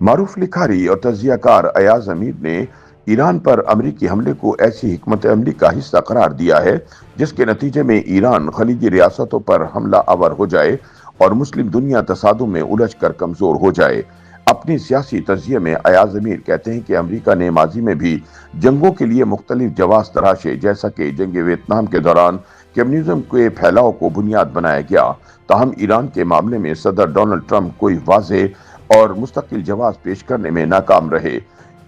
معروف لکھاری اور تجزیہ کار ایاز امیر نے ایران پر امریکی حملے کو ایسی حکمت عملی کا حصہ قرار دیا ہے جس کے نتیجے میں ایران خلیجی ریاستوں پر حملہ آور ہو جائے اور مسلم دنیا تصادم میں الجھ کر کمزور ہو جائے۔ اپنی سیاسی تجزیے میں ایاز امیر کہتے ہیں کہ امریکہ نے ماضی میں بھی جنگوں کے لیے مختلف جواز تراشے، جیسا کہ جنگ ویتنام کے دوران کمیونزم کے پھیلاؤ کو بنیاد بنایا گیا، تاہم ایران کے معاملے میں صدر ڈونلڈ ٹرمپ کوئی واضح اور مستقل جواز پیش کرنے میں ناکام رہے۔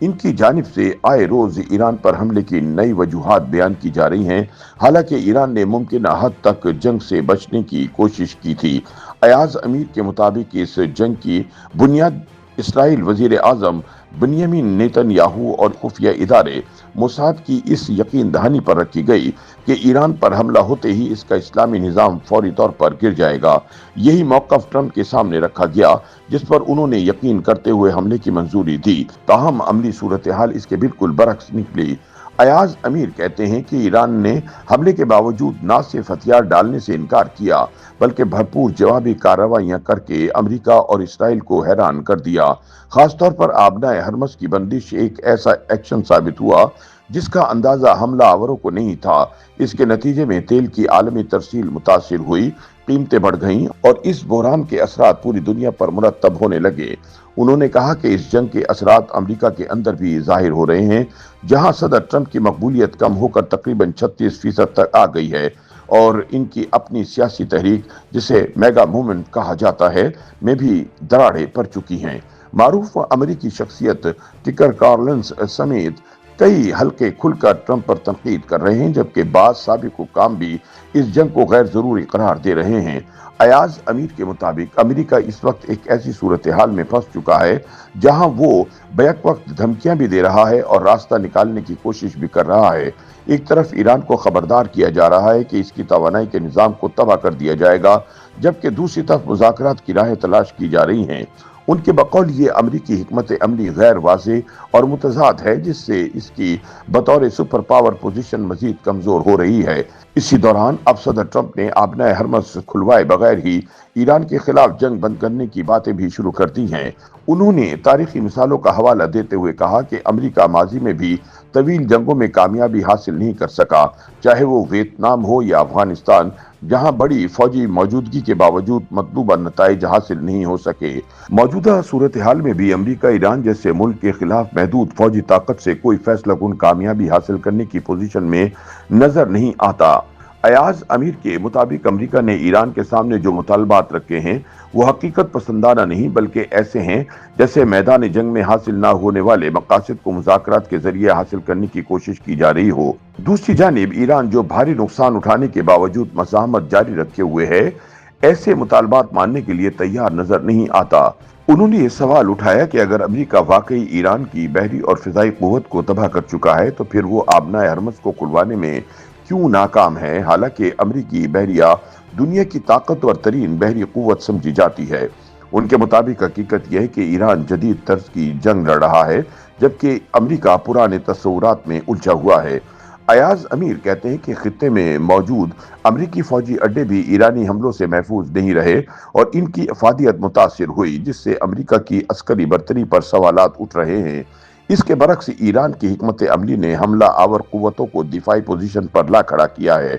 ان کی جانب سے آئے روز ایران پر حملے کی نئی وجوہات بیان کی جا رہی ہیں، حالانکہ ایران نے ممکنہ حد تک جنگ سے بچنے کی کوشش کی تھی۔ ایاز امیر کے مطابق اس جنگ کی بنیاد اسرائیل وزیر اعظم بنیامین نیتن یاہو اور خفیہ ادارے موساد کی اس یقین دہانی پر رکھی گئی کہ ایران پر حملہ ہوتے ہی اس کا اسلامی نظام فوری طور پر گر جائے گا۔ یہی موقف ٹرمپ کے سامنے رکھا گیا، جس پر انہوں نے یقین کرتے ہوئے حملے کی منظوری دی، تاہم عملی صورتحال اس کے بالکل برعکس نکلی۔ ایاز امیر کہتے ہیں کہ ایران نے حملے کے باوجود نہ صرف ہتھیار ڈالنے سے انکار کیا بلکہ بھرپور جوابی کارروائیاں کر کے امریکہ اور اسرائیل کو حیران کر دیا۔ خاص طور پر آبنائے ہرمز کی بندش ایک ایسا ایکشن ثابت ہوا جس کا اندازہ حملہ آوروں کو نہیں تھا۔ اس کے نتیجے میں تیل کی عالمی ترسیل متاثر ہوئی، قیمتیں بڑھ گئیں اور اس بحران کے اثرات پوری دنیا پر مرتب ہونے لگے۔ انہوں نے کہا کہ اس جنگ کے اثرات امریکہ کے اندر بھی ظاہر ہو رہے ہیں، جہاں صدر ٹرمپ کی مقبولیت کم ہو کر تقریباً 36% تک آ گئی ہے اور ان کی اپنی سیاسی تحریک، جسے میگا موومنٹ کہا جاتا ہے، میں بھی دراڑیں پڑ چکی ہیں۔ معروف امریکی شخصیت ٹکر کارلنس سمیت کئی حلقے کھل کر ٹرمپ پر تنقید کر رہے ہیں، جبکہ بعض سابق حکام بھی اس جنگ کو غیر ضروری قرار دے رہے ہیں۔ ایاز امیر کے مطابق امریکہ اس وقت ایک ایسی صورتحال میں پھنس چکا ہے جہاں وہ بیک وقت دھمکیاں بھی دے رہا ہے اور راستہ نکالنے کی کوشش بھی کر رہا ہے۔ ایک طرف ایران کو خبردار کیا جا رہا ہے کہ اس کی توانائی کے نظام کو تباہ کر دیا جائے گا، جبکہ دوسری طرف مذاکرات کی راہیں تلاش کی جا رہی ہیں۔ ان کے بقول یہ امریکی حکمت عملی غیر واضح اور متضاد ہے، جس سے اس کی بطور سپر پاور پوزیشن مزید کمزور ہو رہی ہے۔ اسی دوران اب صدر ٹرمپ نے آبنائے ہرمز کھلوائے بغیر ہی ایران کے خلاف جنگ بند کرنے کی باتیں بھی شروع کر دی ہیں۔ انہوں نے تاریخی مثالوں کا حوالہ دیتے ہوئے کہا کہ امریکہ ماضی میں بھی طویل جنگوں میں کامیابی حاصل نہیں کر سکا، چاہے وہ ویتنام ہو یا افغانستان، جہاں بڑی فوجی موجودگی کے باوجود مطلوبہ نتائج حاصل نہیں ہو سکے۔ موجودہ صورتحال میں بھی امریکہ ایران جیسے ملک کے خلاف محدود فوجی طاقت سے کوئی فیصلہ کن کامیابی حاصل کرنے کی پوزیشن میں نظر نہیں آتا۔ ایاز امیر کے مطابق امریکہ نے ایران کے سامنے جو مطالبات رکھے ہیں وہ حقیقت پسندانہ نہیں بلکہ ایسے ہیں جیسے میدان جنگ میں حاصل نہ ہونے والے مقاصد کو مذاکرات کے ذریعے حاصل کرنے کی کوشش کی جا رہی ہو۔ دوسری جانب ایران جو بھاری نقصان اٹھانے کے باوجود مزاحمت جاری رکھے ہوئے ہے، ایسے مطالبات ماننے کے لیے تیار نظر نہیں آتا۔ انہوں نے یہ سوال اٹھایا کہ اگر امریکہ واقعی ایران کی بحری اور فضائی قوت کو تباہ کر چکا ہے تو پھر وہ آبنائے ہرمز کو کھلوانے میں کیوں ناکام ہے، حالانکہ امریکی بحریہ دنیا کی طاقتور ترین بحری قوت سمجھی جاتی ہے۔ ان کے مطابق حقیقت یہ ہے کہ ایران جدید طرز کی جنگ لڑ رہا ہے، جبکہ امریکہ پرانے تصورات میں الجھا ہوا ہے۔ ایاز امیر کہتے ہیں کہ خطے میں موجود امریکی فوجی اڈے بھی ایرانی حملوں سے محفوظ نہیں رہے اور ان کی افادیت متاثر ہوئی، جس سے امریکہ کی عسکری برتری پر سوالات اٹھ رہے ہیں۔ اس کے برعکس ایران کی حکمت عملی نے حملہ آور قوتوں کو دفاعی پوزیشن پر لا کھڑا کیا ہے۔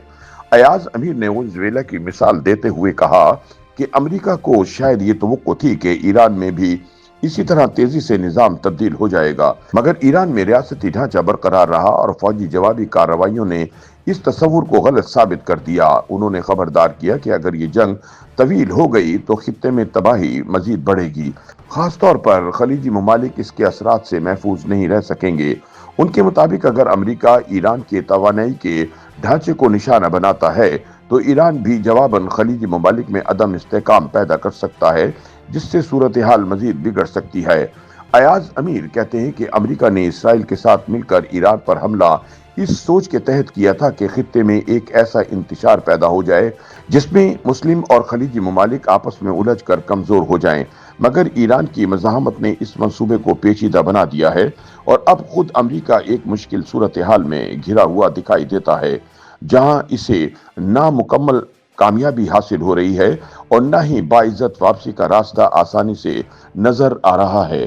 ایاز امیر نے ونزویلا کی مثال دیتے ہوئے کہا کہ امریکہ کو شاید یہ توقع تھی کہ ایران میں بھی اسی طرح تیزی سے نظام تبدیل ہو جائے گا، مگر ایران میں ریاستی ڈھانچہ برقرار رہا اور فوجی جوابی کارروائیوں نے اس تصور کو غلط ثابت کر دیا۔ انہوں نے خبردار کیا کہ اگر یہ جنگ طویل ہو گئی تو خطے میں تباہی مزید بڑھے گی، خاص طور پر خلیجی ممالک اس کے اثرات سے محفوظ نہیں رہ سکیں گے۔ ان کے مطابق اگر امریکہ ایران کے توانائی کے ڈھانچے کو نشانہ بناتا ہے تو ایران بھی جواباً خلیجی ممالک میں عدم استحکام پیدا کر سکتا ہے، جس سے صورتحال مزید بگڑ سکتی ہے۔ ایاز امیر کہتے ہیں کہ امریکہ نے اسرائیل کے ساتھ مل کر ایران پر حملہ اس سوچ کے تحت کیا تھا کہ خطے میں ایک ایسا انتشار پیدا ہو جائے جس میں مسلم اور خلیجی ممالک آپس میں الجھ کر کمزور ہو جائیں، مگر ایران کی مزاحمت نے اس منصوبے کو پیچیدہ بنا دیا ہے اور اب خود امریکہ ایک مشکل صورتحال میں گھرا ہوا دکھائی دیتا ہے، جہاں اسے نامکمل کامیابی حاصل ہو رہی ہے اور نہ ہی باعزت واپسی کا راستہ آسانی سے نظر آ رہا ہے۔